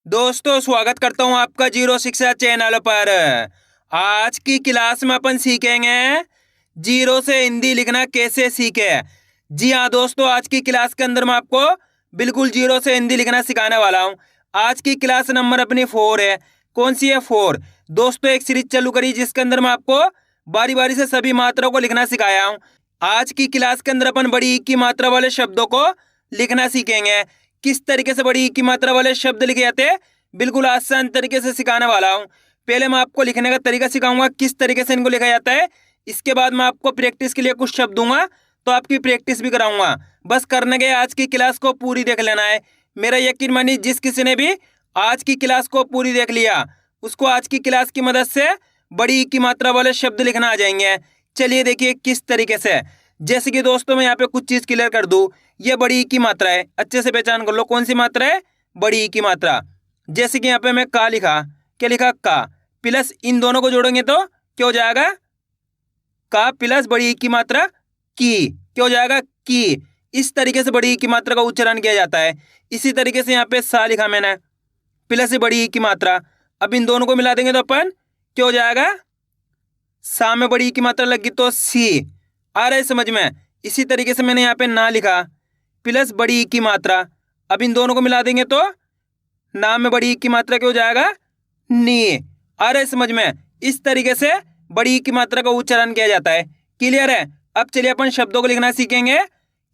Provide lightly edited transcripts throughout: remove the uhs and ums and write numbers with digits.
दोस्तों स्वागत करता हूं आपका जीरो शिक्षा चैनल पर। आज की क्लास में अपन सीखेंगे जीरो से हिंदी लिखना कैसे सीखे। जी हाँ दोस्तों, आज की क्लास के अंदर मैं आपको बिल्कुल जीरो से हिंदी लिखना सिखाने वाला हूं। आज की क्लास नंबर अपनी 4 है। कौन सी है? 4। दोस्तों एक सीरीज चालू करी जिसके अंदर मैं आपको बारी बारी से सभी मात्राओं को लिखना सिखाया हूँ। आज की क्लास के अंदर अपन बड़ी ई की मात्रा वाले शब्दों को लिखना सीखेंगे। किस तरीके से बड़ी ई की मात्रा वाले शब्द लिखे जाते हैं बिल्कुल आसान तरीके से सिखाने वाला हूँ। पहले मैं आपको लिखने का तरीका सिखाऊंगा, किस तरीके से इनको लिखा जाता है। इसके बाद मैं आपको प्रैक्टिस के लिए कुछ शब्द दूंगा, तो आपकी प्रैक्टिस भी कराऊंगा। बस करने के आज की क्लास को पूरी देख लेना है। मेरा यकीन मानिए जिस किसी ने भी आज की क्लास को पूरी देख लिया उसको आज की क्लास की मदद से बड़ी ई की मात्रा वाले शब्द लिखना आ जाएंगे। चलिए देखिए किस तरीके से। जैसे कि दोस्तों मैं यहाँ पे कुछ चीज क्लियर कर दूं, ये बड़ी ई की मात्रा है, अच्छे से पहचान कर लो कौन सी मात्रा है, बड़ी ई की मात्रा। जैसे कि यहाँ पे मैं का लिखा, क्या लिखा? का प्लस इन दोनों को जोड़ेंगे तो क्या हो जाएगा? का प्लस बड़ी ई की मात्रा की, क्या हो जाएगा? की। इस तरीके से बड़ी ई की मात्रा का उच्चारण किया जाता है। इसी तरीके से यहाँ पे सा लिखा मैंने, प्लस बड़ी ई की मात्रा। अब इन दोनों को मिला देंगे तो अपन क्या हो जाएगा? सा में बड़ी ई की मात्रा लगी तो सी। आ रहा है समझ में? इसी तरीके से मैंने यहाँ पे ना लिखा, प्लस बड़ी ई की मात्रा। अब इन दोनों को मिला देंगे तो नाम में बड़ी ई की मात्रा क्या हो जाएगा? नी। आ रहा है समझ में? इस तरीके से बड़ी ई की मात्रा का उच्चारण किया जाता है। क्लियर है? अब चलिए अपन शब्दों को लिखना सीखेंगे,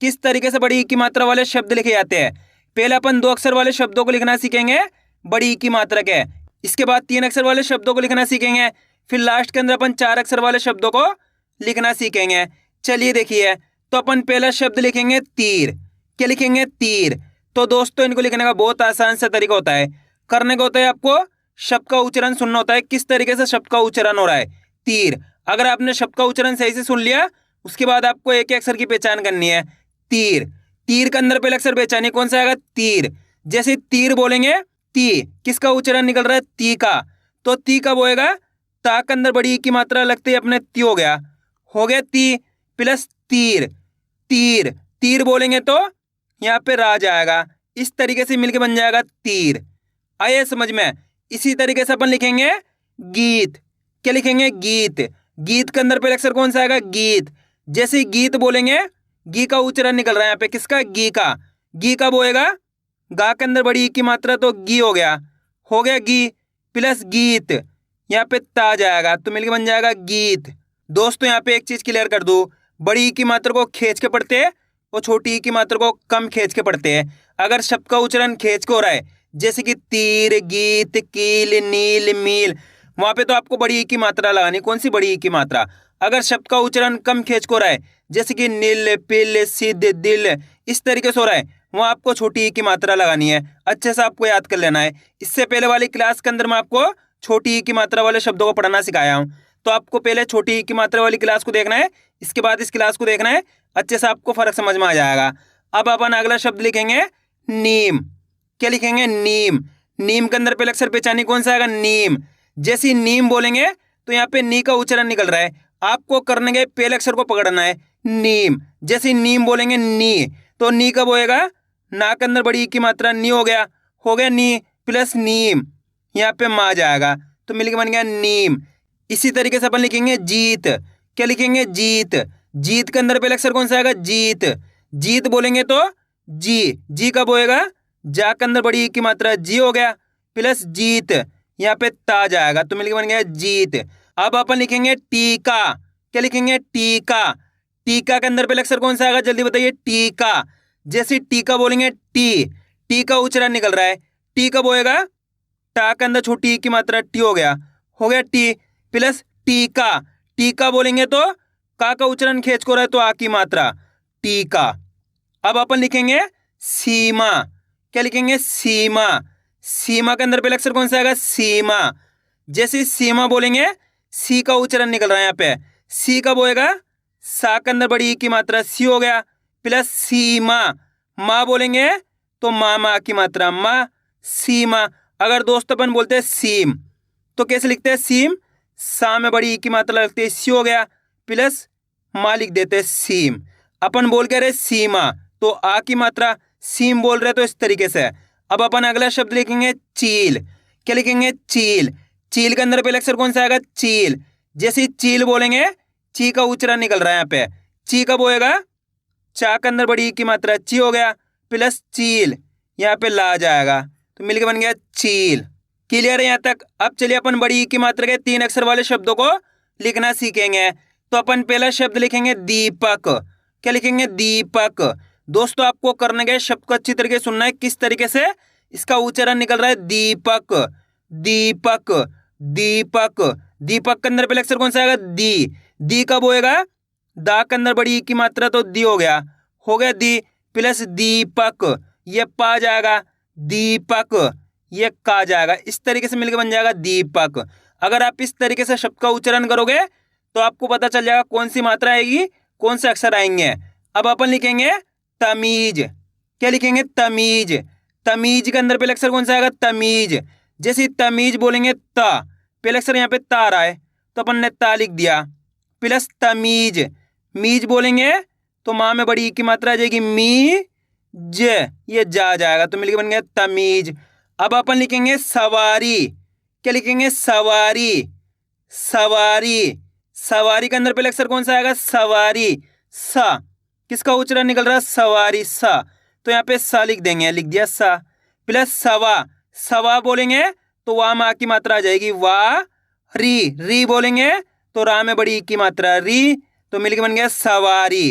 किस तरीके से बड़ी ई की मात्रा वाले शब्द लिखे जाते हैं। पहले अपन 2 अक्षर वाले शब्दों को लिखना सीखेंगे बड़ी ई की मात्रा के। इसके बाद 3 अक्षर वाले शब्दों को लिखना सीखेंगे। फिर लास्ट के अंदर अपन 4 अक्षर वाले शब्दों को लिखना सीखेंगे। चलिए देखिए, तो अपन पहला शब्द लिखेंगे तीर। क्या लिखेंगे? तीर। तो दोस्तों इनको लिखने का बहुत आसान सा तरीका होता है। करने का होता है आपको शब्द का उच्चारण सुनना होता है, किस तरीके से शब्द का उच्चारण हो रहा है। तीर। अगर आपने शब्द का उच्चारण सही से सुन लिया उसके बाद आपको एक एक अक्षर की पहचान करनी है। तीर। तीर के अंदर पहला अक्षर पहचानिए कौन सा आएगा? तीर। जैसे तीर बोलेंगे, ती किसका उच्चारण निकल रहा है? ती का। तो ती कब होएगा? ता के अंदर बड़ी ई की मात्रा लगते ही अपने ती हो गया। हो गया ती प्लस तीर। तीर। तीर बोलेंगे तो यहाँ पे रा जाएगा। इस तरीके से मिलके बन जाएगा तीर। आइए समझ में? इसी तरीके से अपन लिखेंगे गीत। क्या लिखेंगे? गीत। गीत के अंदर पहले अक्षर कौन सा आएगा? गीत। जैसे ही गीत बोलेंगे, गी का उच्चारण निकल रहा है यहाँ पे, किसका? गी का। गी कब होएगा? गा के अंदर बड़ी ई की मात्रा तो गी हो गया। हो गया गी प्लस गीत, यहाँ पे ता जाएगा तो मिलके बन जाएगा गीत। दोस्तों यहाँ पे एक चीज क्लियर कर दूं, बड़ी ई की मात्रा को खींच के पढ़ते हैं और छोटी ई की मात्रा को कम खींच के पढ़ते हैं। अगर शब्द का उच्चारण खींच के हो रहा है जैसे कि तीर, गीत, कील, नील, मील, वहां पे तो आपको बड़ी ई की मात्रा लगानी। कौन सी? बड़ी ई की मात्रा। अगर शब्द का उच्चारण कम खींच को हो रहा है जैसे कि नील, पिल, सिद्ध, दिल, इस तरीके से हो रहा है, वहां आपको छोटी ई की मात्रा लगानी है। अच्छे से आपको याद कर लेना है। इससे पहले वाली क्लास के अंदर मैं आपको छोटी ई की मात्रा वाले शब्दों को पढ़ना सिखाया हूँ, तो आपको पहले छोटी ई की मात्रा वाली क्लास को देखना है, इसके बाद इस क्लास को देखना है। अच्छे से आपको फर्क समझ में आ जाएगा। अब अपन अगला शब्द लिखेंगे नीम। क्या लिखेंगे? नीम। नीम के अंदर पहले अक्षर पहचानिए कौन सा आएगा? नीम। जैसे ही नीम बोलेंगे तो यहाँ पे नी का उच्चारण निकल रहा है, आपको करने के पहले अक्षर को पकड़ना है, नीम। जैसे ही नीम बोलेंगे नी, तो नी कब होएगा? ना के अंदर बड़ी ई की मात्रा नी हो गया। हो गया नी प्लस नीम, यहाँ पे मा जाएगा तो मिलके बन गया नीम। इसी तरीके से अपन लिखेंगे जीत। क्या लिखेंगे? जीत। जीत के अंदर पहले अक्षर कौन सा आएगा? जीत। जीत बोलेंगे तो जी। जी कब होएगा? जा के अंदर बड़ी ई की मात्रा जी हो गया प्लस जीत, यहाँ पे ता जाएगा तो मिलके बन गया जीत। अब अपन लिखेंगे टीका। क्या लिखेंगे? टीका। टीका के अंदर पहले अक्षर कौन सा आएगा? जल्दी बताइए। टीका। जैसे टीका बोलेंगे टी का उच्चारण निकल रहा है, टी कब होएगा? टा के अंदर छोटी ई की मात्रा टी हो गया। हो गया टी प्लस टीका। टीका बोलेंगे तो का उच्चारण खींच को रहा है तो आ की मात्रा, टीका। अब अपन लिखेंगे सीमा। क्या लिखेंगे? सीमा। सीमा के अंदर पहले अक्षर कौन सा आएगा? सीमा। जैसे सीमा बोलेंगे, सी का उच्चारण निकल रहा है यहाँ पे, सी कब होएगा? सा के अंदर बड़ी ई की मात्रा सी हो गया प्लस सीमा। माँ बोलेंगे तो माँ की मात्रा माँ, सीमा। अगर दोस्त अपन बोलते हैं सीम तो कैसे लिखते हैं? सीम। सा में बड़ी ई की मात्रा लगती है, सी हो गया प्लस माँ लिख देते हैं सीम। अपन बोल के रहे सीमा तो आ की मात्रा, सीम बोल रहे तो इस तरीके से। अब अपन अगला शब्द लिखेंगे चील। क्या लिखेंगे? चील। चील के अंदर पहले अक्षर कौन सा आएगा? चील। जैसे चील बोलेंगे, ची का उच्चारण निकल रहा है यहाँ पे। ची कब होएगा? चा के अंदर बड़ी ई की मात्रा ची हो गया, प्लस चील, यहाँ पे ला जाएगा, तो मिलके बन गया चील। क्लियर है यहाँ तक? अब चलिए अपन बड़ी ई की मात्रा के 3 अक्षर वाले शब्दों को लिखना सीखेंगे। तो अपन पहला शब्द लिखेंगे दीपक। क्या लिखेंगे? दीपक। दोस्तों आपको करने के शब्द को अच्छी तरीके से सुनना है, किस तरीके से इसका उच्चारण निकल रहा है। दीपक, दीपक, दीपक। दीपक के अंदर पहले अक्षर कौन सा आएगा? दी। दी कब होएगा? दा के अंदर बड़ी ई की मात्रा तो दी हो गया दी, प्लस दीपक, ये पा जाएगा, दीपक, ये का जाएगा। इस तरीके से मिलकर बन जाएगा दीपक। अगर आप इस तरीके से शब्द का उच्चारण करोगे तो आपको पता चल जाएगा कौन सी मात्रा आएगी, कौन से अक्षर आएंगे। अब अपन लिखेंगे तमीज। क्या लिखेंगे? तमीज। तमीज के अंदर पहले अक्षर कौन सा आएगा? तमीज। जैसे तमीज बोलेंगे ता, पहले अक्षर यहाँ पे ता आ रहा है तो अपन ने ता लिख दिया, प्लस तमीज। मीज बोलेंगे तो माँ में बड़ी ई की मात्रा आ जाएगी, मी ज, ये जा जाएगा, तो मिलकर बन गया तमीज। अब अपन लिखेंगे सवारी। क्या लिखेंगे? सवारी। सवारी। सवारी के अंदर पहले अक्षर कौन सा आएगा? सवारी। सा, किसका उच्चारण निकल रहा है? सवारी, सा, तो यहाँ पे सा लिख देंगे, लिख दिया सा, प्लस सवा। सवा बोलेंगे तो वाह माँ की मात्रा आ जाएगी, वाह। री। री बोलेंगे तो रा में बड़ी ई की मात्रा री, तो मिलकर बन गया सवारी।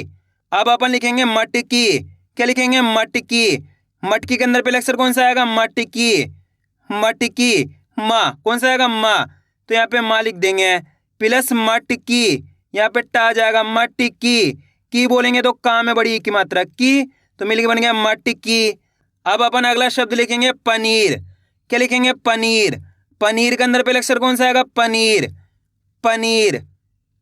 अब अपन लिखेंगे मटकी। क्या लिखेंगे? मटकी। मटकी के अंदर पहले अक्षर कौन सा आएगा? मटकी। मटकी। माँ कौन सा आएगा? माँ, तो यहाँ पे माँ लिख देंगे, प्लस मटकी, यहाँ पे टा जाएगा, मटकी। की बोलेंगे तो का में बड़ी ई की मात्रा की, तो मिलकर बन गया मटकी। अब अपन अगला शब्द लिखेंगे पनीर। क्या लिखेंगे? पनीर। पनीर के अंदर पहले अक्षर कौन सा आएगा? पनीर। पनीर।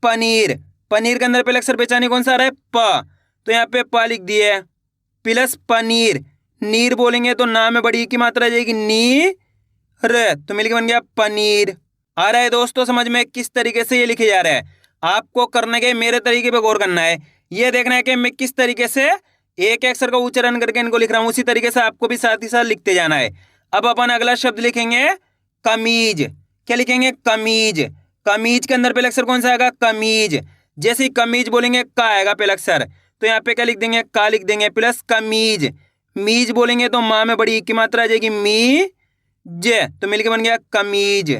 पनीर। पनीर के अंदर पहले अक्षर पहचाने कौन सा आ रहा है? प, तो यहाँ पे प लिख दिए, प्लस पनीर। नीर बोलेंगे तो ना में बड़ी ई की मात्रा आ जाएगी, नी र, तो मिलकर बन गया पनीर। आ रहा है दोस्तों समझ में किस तरीके से ये लिखे जा रहा है? आपको करने के मेरे तरीके पे गौर करना है, ये देखना है कि मैं किस तरीके से एक अक्षर का उच्चारण करके इनको लिख रहा हूँ, उसी तरीके से आपको भी साथ ही साथ लिखते जाना है। अब अपन अगला शब्द लिखेंगे कमीज। क्या लिखेंगे? कमीज। कमीज के अंदर पहले अक्षर कौन सा आएगा? कमीज। जैसे ही कमीज बोलेंगे का आएगा पहले अक्षर, तो यहाँ पे क्या लिख देंगे? का लिख देंगे, प्लस कमीज। मीज बोलेंगे तो माँ में बड़ी ई की मात्रा आ जाएगी, मी ज, तो मिलकर बन गया कमीज।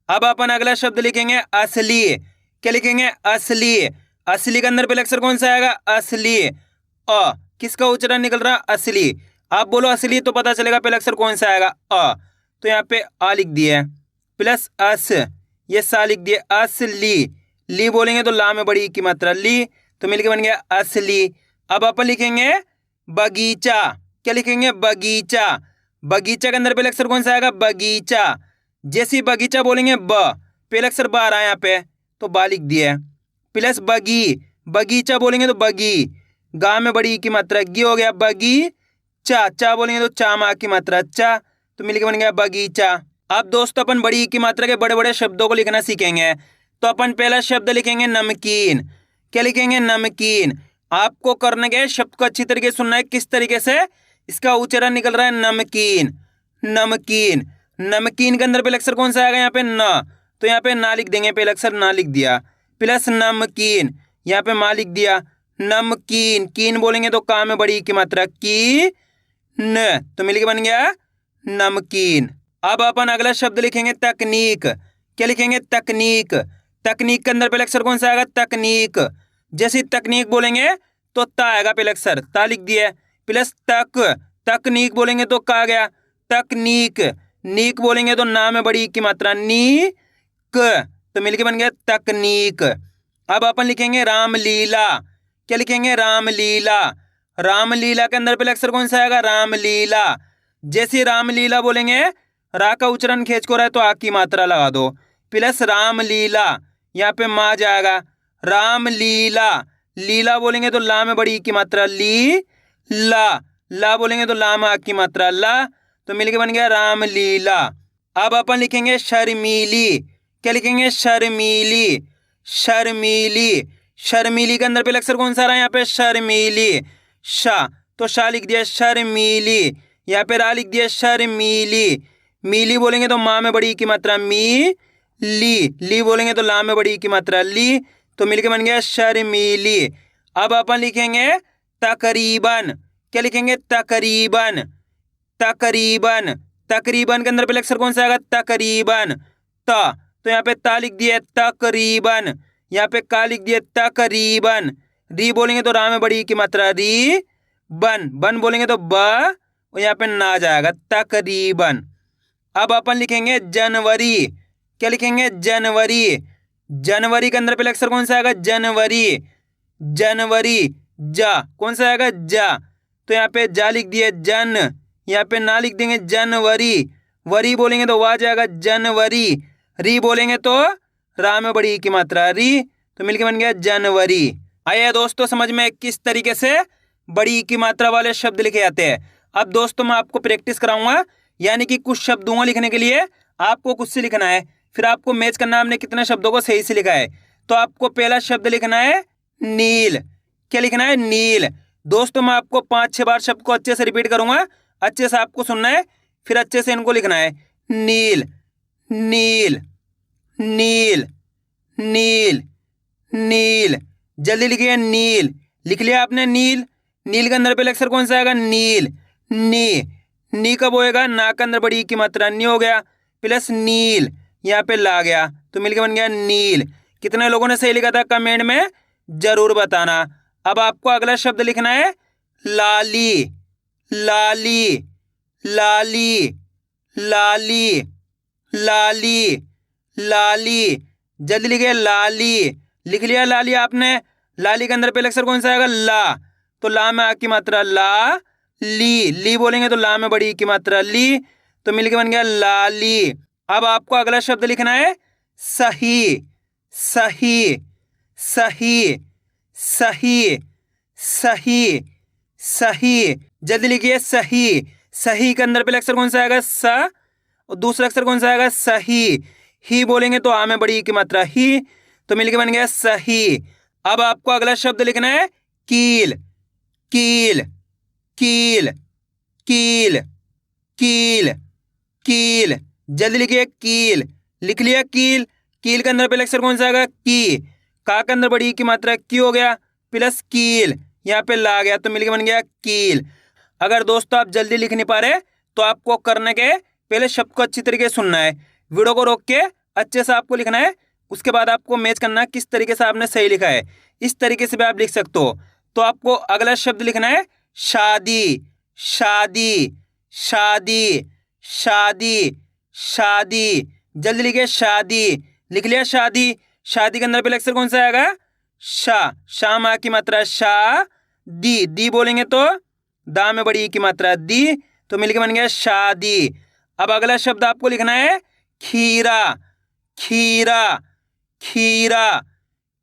अब अपन अगला शब्द लिखेंगे असली। क्या लिखेंगे? असली। असली के अंदर पहले अक्षर कौन सा आएगा? असली। अ, किसका उच्चारण निकल रहा? असली। आप बोलो असली तो पता चलेगा पहले अक्षर कौन सा आएगा? अ, तो यहाँ पे आ लिख दिए, प्लस अस, ये सा लिख दिए, असली। ली बोलेंगे तो ला में बड़ी ई की मात्रा ली, तो मिलके बन गया असली। अब अपन लिखेंगे बगीचा। क्या लिखेंगे? बगीचा। बगीचा के अंदर पहले अक्षर कौन सा आएगा? बगीचा। जैसे ही बगीचा बोलेंगे ब, पहले अक्षर बा रहा है यहाँ पे, तो बा लिख दिया, प्लस बगी। बगीचा बोलेंगे तो बगी, गा में बड़ी ई की मात्रा गी हो गया, बगी। चा, चा बोलेंगे तो चा माँ की मात्रा चा, तो मिलके बन गया बगीचा। अब दोस्तों अपन बड़ी ई की मात्रा के बड़े बड़े शब्दों को लिखना सीखेंगे। तो अपन पहला शब्द लिखेंगे नमकीन। क्या लिखेंगे? नमकीन। आपको करने के शब्द को अच्छी तरीके से सुनना है, किस तरीके से इसका उच्चारण निकल रहा है, नमकीन। नमकीन। नमकीन के अंदर पहले अक्षर कौन सा आएगा? यहाँ पे न, तो यहाँ पे ना लिख देंगे, पहले अक्षर ना लिख दिया, प्लस नमकीन, यहाँ पे माँ लिख दिया, नमकीन। कीन बोलेंगे तो का में बड़ी की मात्रा की न, तो मिलके बन गया नमकीन। अब अपन अगला शब्द लिखेंगे तकनीक। क्या लिखेंगे? तकनीक। तकनीक के अंदर पहले अक्षर कौन सा आएगा? तकनीक। जैसे तकनीक बोलेंगे तो ता आएगा, पहले अक्षर ता लिख दिया, प्लस तक। तकनीक बोलेंगे तो का गया, तकनीक। नीक बोलेंगे तो ना में बड़ी की मात्रा नी क, तो मिलके बन गया तकनीक। अब अपन लिखेंगे रामलीला। क्या लिखेंगे? रामलीला। रामलीला के अंदर पहले अक्षर कौन सा आएगा? रामलीला। जैसे रामलीला बोलेंगे, रा का उच्चारण खींच को रहा है तो आ की मात्रा लगा दो, प्लस रामलीला, यहाँ पे माँ जाएगा, रामलीला। लीला बोलेंगे तो ला में बड़ी की मात्रा ली, ला। ला बोलेंगे तो ला में आ की मात्रा ला, तो मिलके बन गया रामलीला। अब अपन लिखेंगे शर्मीली। क्या लिखेंगे? शर्मीली। शर्मीली। शर्मीली के अंदर पहले अक्षर कौन सा रहा है? यहाँ पे शर्मीली, शा, तो शा लिख दिया, शर्मीली। यहाँ पे रा लिख दिया शर्मीली, मीली बोलेंगे तो माँ में बड़ी ई की मात्रा मी, ली बोलेंगे तो ला में बड़ी ई की मात्रा ली, तो मिलके बन गया शर्मीली। अब अपन लिखेंगे तकरीबन, क्या लिखेंगे तकरीबन, तकरीबन, तकरीबन के अंदर पहले अक्षर कौन सा आएगा तकरीबन, तो यहाँ पे ता लिख दिया तकरीबन, यहाँ पे का लिख दिया तकरीबन, री बोलेंगे तो रा में बड़ी ई की मात्रा री, बन बोलेंगे तो ब, और यहाँ पे ना जाएगा तकरीबन। अब अपन लिखेंगे जनवरी, क्या लिखेंगे जनवरी, जनवरी के अंदर पहले अक्षर कौन सा आएगा जनवरी, जनवरी, जा कौन सा आएगा जा, तो यहाँ पे जा लिख दिए जन, यहाँ पे ना लिख देंगे जनवरी, वरी बोलेंगे तो वाह जाएगा जनवरी, री बोलेंगे तो रा में बड़ी ई की मात्रा री, तो मिलके बन गया जनवरी। आइए दोस्तों समझ में किस तरीके से बड़ी ई की मात्रा वाले शब्द लिखे जाते हैं। अब दोस्तों मैं आपको प्रैक्टिस कराऊंगा, यानी कि कुछ शब्द दूंगा लिखने के लिए, आपको खुद से लिखना है, फिर आपको मैच करना है हमने कितने शब्दों को सही से लिखा है। तो आपको पहला शब्द लिखना है नील, क्या लिखना है नील। दोस्तों मैं आपको 5-6 बार शब्द को अच्छे से रिपीट करूंगा, अच्छे से आपको सुनना है, फिर अच्छे से इनको लिखना है। नील, नील, नील, नील, नील, जल्दी लिखिए नील, लिख लिया आपने नील। नील के अंदर पहले अक्षर कौन सा आएगा नील, नी कब होएगा ना के अंदर बड़ी ई की मात्रा नी हो गया, प्लस नील यहाँ पे ला गया, तो मिलके बन गया नील। कितने लोगों ने सही लिखा था कमेंट में जरूर बताना। अब आपको अगला शब्द लिखना है लाली, लाली, लाली, लाली, लाली, लाली, जल्दी लिखिए लाली, लिख लिया लाली आपने। लाली के अंदर पहले अक्षर कौन सा आएगा ला, तो ला में आ की मात्रा ला, ली बोलेंगे तो ला में बड़ी ई की मात्रा ली, तो मिलके बन गया लाली। अब आपको अगला शब्द लिखना है सही, सही, सही, सही, सही, सही, जल्दी लिखिए सही। सही के अंदर पहले अक्षर कौन सा आएगा सा, और दूसरा अक्षर कौन सा आएगा सही, ही बोलेंगे तो आ में बड़ी ई की मात्रा ही, तो मिलके बन गया सही। अब आपको अगला शब्द लिखना है कील, कील, कील, कील, कील, कील, जल्दी लिखिए कील, लिख लिया कील। कील के अंदर पहले अक्षर कौन सा आएगा की, का के अंदर बड़ी ई की मात्रा की हो गया, प्लस कील यहाँ पे ला गया, तो मिलके बन गया कील। अगर दोस्तों आप जल्दी लिख नहीं पा रहे तो आपको करने के पहले शब्द को अच्छी तरीके से सुनना है, वीडियो को रोक के अच्छे से आपको लिखना है, उसके बाद आपको मैच करना है किस तरीके से आपने सही लिखा है। इस तरीके से भी आप लिख सकते हो। तो आपको अगला शब्द लिखना है शादी, शादी, शादी, शादी, शादी, जल्दी लिखिए शादी, लिख लिया शादी। शादी के अंदर पहले अक्षर कौन सा आएगा शा माँ की मात्रा शा, दी बोलेंगे तो दा में बड़ी ई की मात्रा दी, तो मिलके बन गया शादी। अब अगला शब्द आपको लिखना है खीरा, खीरा, खीरा,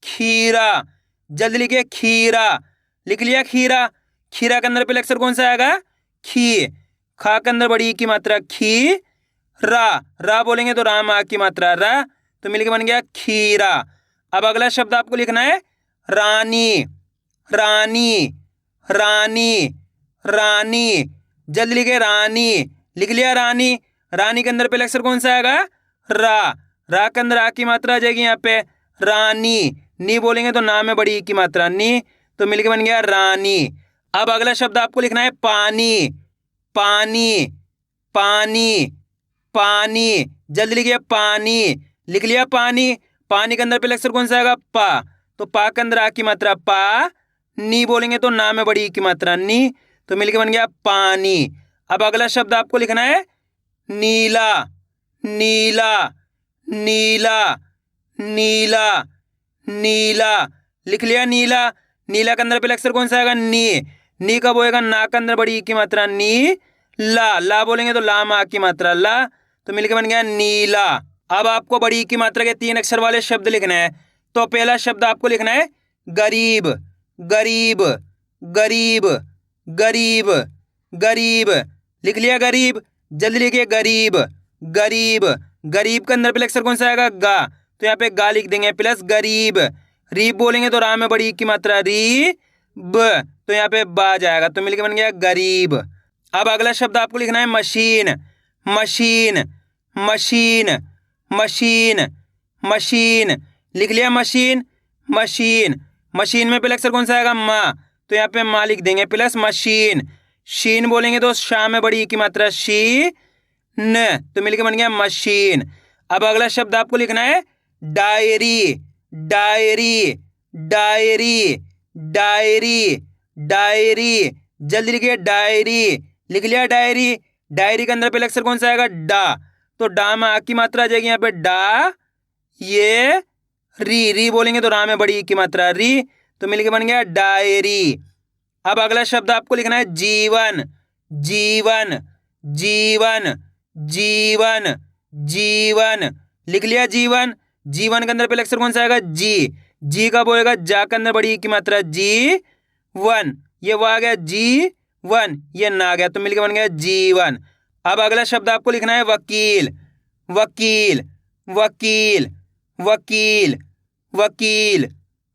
खीरा, जल्दी लिखिए खीरा, लिख लिया खीरा। खीरा के अंदर पहले अक्षर कौन सा आएगा खी, खा के अंदर बड़ी ई की मात्रा खी, रा बोलेंगे तो रा माँ की मात्रा रा, तो मिलके बन गया खीरा। अब अगला शब्द आपको लिखना है रानी, रानी, रानी, रानी, जल्दी लिखिए रानी, लिख लिया रानी। रानी के अंदर पहले अक्षर कौन सा आएगा रा के अंदर आ की मात्रा आ जाएगी यहाँ पे रानी, नी बोलेंगे तो ना में बड़ी ई की मात्रा नी, तो मिलके बन गया रानी। अब अगला शब्द आपको लिखना है पानी, पानी, पानी, पानी, जल्दी लिखिए पानी, लिख लिया पानी। पानी के अंदर पहले अक्षर कौन सा आएगा पा, तो पा के अंदर आ की मात्रा पा, नी बोलेंगे तो ना में बड़ी ई की मात्रा नी, तो मिलके बन गया पानी। अब अगला शब्द आपको लिखना है नीला, नीला, नीला, नीला, नीला, लिख लिया नीला। नीला के अंदर पहले अक्षर कौन सा आएगा नी कब होएगा ना के अंदर बड़ी ई की मात्रा नी, ला बोलेंगे तो ला माँ की मात्रा ला, तो मिलके बन गया नीला। अब आपको बड़ी ई की मात्रा के 3 अक्षर वाले शब्द लिखना है। तो पहला शब्द आपको लिखना है गरीब, गरीब, गरीब, गरीब, गरीब, लिख लिया गरीब, जल्दी लिखिए गरीब, गरीब, गरीब के अंदर पहले अक्षर कौन सा आएगा गा, तो यहाँ पे गा लिख देंगे, प्लस गरीब, रीब बोलेंगे तो रा में बड़ी ई की मात्रा री ब, तो यहाँ पे बा जाएगा, तो मिलके बन गया गरीब। अब अगला शब्द आपको लिखना है machine, machine, machine, machine, machine. लिख लिया मशीन, मशीन। मशीन में पहले अक्षर कौन सा आएगा? माँ, तो यहाँ पे माँ लिख देंगे प्लस मशीन। शीन बोलेंगे तो शा में बड़ी की मात्रा शी न, तो मिलके बन गया मशीन। अब अगला शब्द आपको लिखना है diary, diary, diary, diary, diary. जल्दी लिखिए डायरी। लिख लिया डायरी। डायरी के अंदर पहले अक्षर कौन सा आएगा? डा, तो डा में आ की मात्रा आ जाएगी यहाँ पे डा, ये री बोलेंगे तो रा में बड़ी की मात्रा री, तो मिलके बन गया डायरी। अब अगला शब्द आपको लिखना है जीवन, जीवन, जीवन, जीवन, जीवन। लिख लिया जीवन। जीवन के अंदर पहले अक्षर कौन सा आएगा? जी का बोलेगा जा के अंदर बड़ी की मात्रा जी वन, ये वो आ गया जी वन, ये ना आ गया, तो मिलके बन गया जीवन। अब अगला शब्द आपको लिखना है वकील, वकील, वकील, वकील, वकील,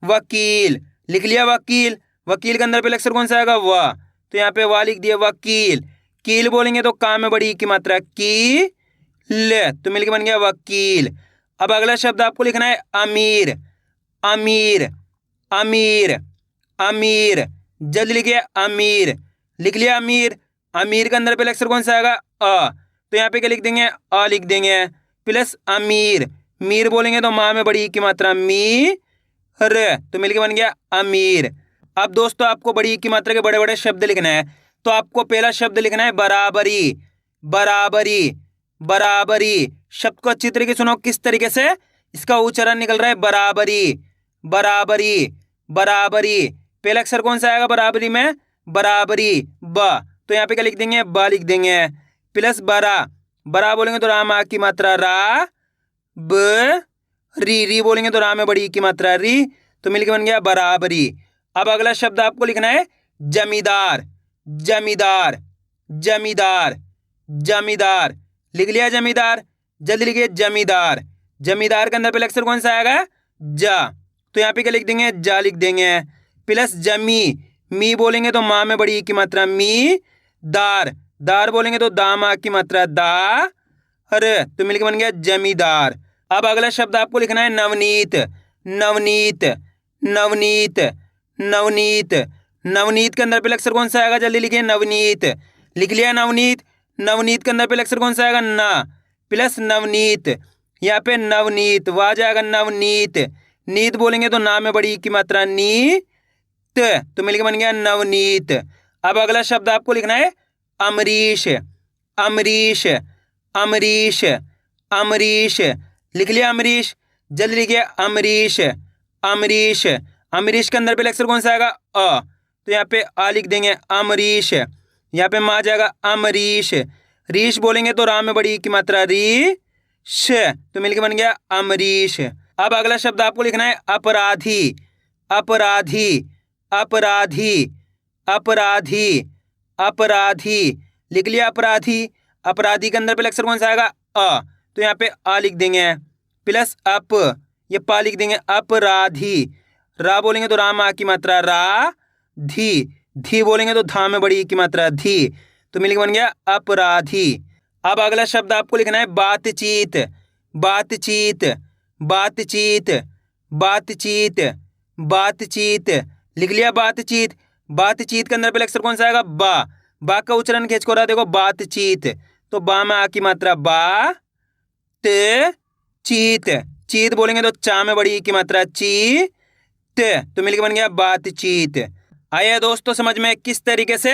वकील। लिख लिया वकील। वकील के अंदर पहले अक्षर कौन सा आएगा? वाह, तो यहाँ पे वाह लिख दिया वकील। कील बोलेंगे तो का में बड़ी की मात्रा की ल, तो मिलके बन गया वकील। अब अगला शब्द आपको लिखना है अमीर, अमीर, अमीर, अमीर। जल्दी लिखिए अमीर। लिख लिया अमीर। अमीर के अंदर पहले अक्षर कौन सा आएगा? अ, तो यहाँ पे क्या लिख देंगे? अ लिख देंगे प्लस अमीर। मीर बोलेंगे तो माँ में बड़ी की मात्रा मी र, तो मिलके बन गया अमीर। अब दोस्तों आपको बड़ी की मात्रा के बड़े बड़े शब्द लिखना है, तो आपको पहला शब्द लिखना है बराबरी, बराबरी, बराबरी। शब्द को अच्छी तरीके सुनो किस तरीके से इसका उच्चारण निकल रहा है, बराबरी, बराबरी, बराबरी। पहला अक्षर कौन सा आएगा बराबरी में? बराबरी ब, तो यहाँ पे क्या लिख देंगे? ब लिख देंगे प्लस बरा। बरा बोलेंगे तो राम आ की मात्रा रा, ब री बोलेंगे तो रा में बड़ी की मात्रा री, तो मिलके बन गया बराबरी। अब अगला शब्द आपको लिखना है जमींदार, जमींदार, जमींदार, जमींदार। लिख लिया जमींदार। जल्दी लिखिए जमींदार। जमींदार के अंदर पहले अक्षर कौन सा आएगा? जा, तो यहाँ पे क्या लिख देंगे? जा लिख देंगे प्लस जमी। मी बोलेंगे तो माँ में बड़ी की मात्रा मी दार, दार बोलेंगे तो दा माँ की मात्रा दा अरे, तो मिलके बन गया जमींदार। अब अगला शब्द आपको लिखना है नवनीत, नवनीत, नवनीत, नवनीत। नवनीत के अंदर पहले अक्षर कौन सा आएगा? जल्दी लिखिए नवनीत। लिख लिया नवनीत। नवनीत के अंदर पहले अक्षर कौन सा आएगा? ना प्लस नवनीत। यहाँ पे नवनीत वह जाएगा नवनीत। नीत बोलेंगे तो ना में बड़ी की मात्रा नी त, तो मिलके बन गया नवनीत। अब अगला शब्द आपको लिखना है अमरीश, अमरीश, अमरीश, अमरीश। लिख लिया अमरीश। जल्दी लिखिए अमरीश, अमरीश। अमरीश के अंदर पहले अक्षर कौन सा आएगा? अ, तो यहाँ पे आ लिख देंगे अमरीश। यहाँ पे माँ जाएगा अमरीश। रीश बोलेंगे तो राम में बड़ी की मात्रा री श, तो मिलके बन गया अमरीश। अब अगला शब्द आपको लिखना है अपराधी, अपराधी, अपराधी, अपराधी, अपराधी। लिख लिया अपराधी। अपराधी के अंदर पहले अक्षर कौन सा आएगा? अ, तो यहाँ पे आ लिख देंगे प्लस अप, ये पा लिख देंगे अपराधी। रा बोलेंगे तो राम आ की मात्रा रा, धी बोलेंगे तो धा में बड़ी की मात्रा धी, तो मिलके बन गया अपराधी। अब अगला शब्द आपको लिखना है बातचीत, बातचीत, बातचीत, बातचीत, बातचीत। लिख लिया बातचीत। बातचीत के अंदर पहले अक्षर कौन सा आएगा? बा का उच्चारण खींच को रहा देखो बातचीत, तो बा में आ की मात्रा बा ते चीत। चीत बोलेंगे तो चा में बड़ी की मात्रा ची ते, तो मिलके बन गया बातचीत। आइए दोस्तों समझ में किस तरीके से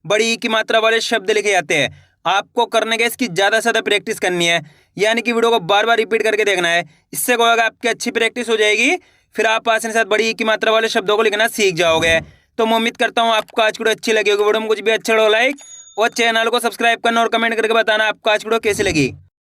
बड़ी की मात्रा वाले शब्द लिखे जाते हैं। आपको करने के इसकी ज़्यादा से ज़्यादा प्रैक्टिस करनी है, यानी कि वीडियो को बार बार रिपीट करके देखना है। इससे क्या होगा? आपकी अच्छी प्रैक्टिस हो जाएगी, फिर आप आसानी के साथ बड़ी की मात्रा वाले शब्दों को लिखना सीख जाओगे। तो मैं उम्मीद करता हूँ आपको आज की वीडियो अच्छी लगी होगी। वीडियो में कुछ भी अच्छा लगा लाइक और चैनल को सब्सक्राइब करना और कमेंट करके बताना आपको आज की वीडियो कैसी लगी।